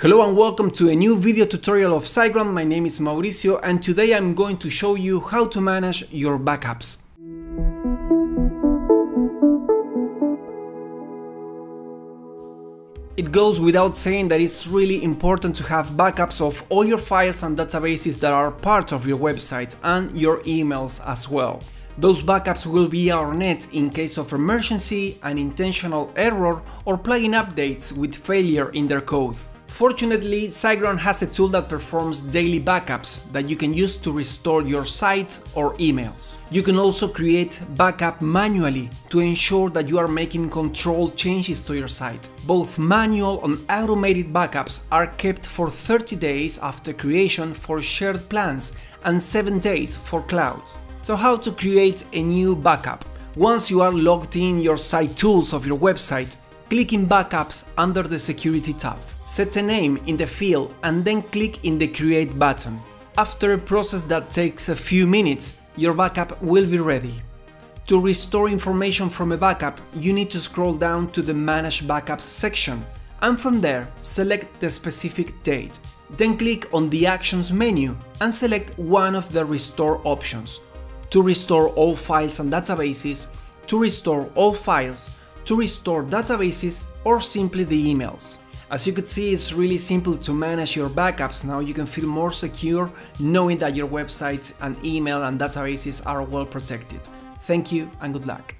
Hello and welcome to a new video tutorial of SiteGround. My name is Mauricio and today I'm going to show you how to manage your backups. It goes without saying that it's really important to have backups of all your files and databases that are part of your website and your emails as well. Those backups will be our net in case of emergency, an intentional error, or plugin updates with failure in their code. Fortunately, SiteGround has a tool that performs daily backups that you can use to restore your site or emails. You can also create backup manually to ensure that you are making controlled changes to your site. Both manual and automated backups are kept for 30 days after creation for shared plans and 7 days for cloud. So how to create a new backup? Once you are logged in your site tools of your website, click in Backups under the Security tab. Set a name in the field and then click in the Create button. After a process that takes a few minutes, your backup will be ready. To restore information from a backup, you need to scroll down to the Manage Backups section and from there select the specific date. Then click on the Actions menu and select one of the Restore options. To restore all files and databases, to restore all files, to restore databases, or simply the emails. As you could see, it's really simple to manage your backups. Now you can feel more secure knowing that your website and email and databases are well protected. Thank you and good luck.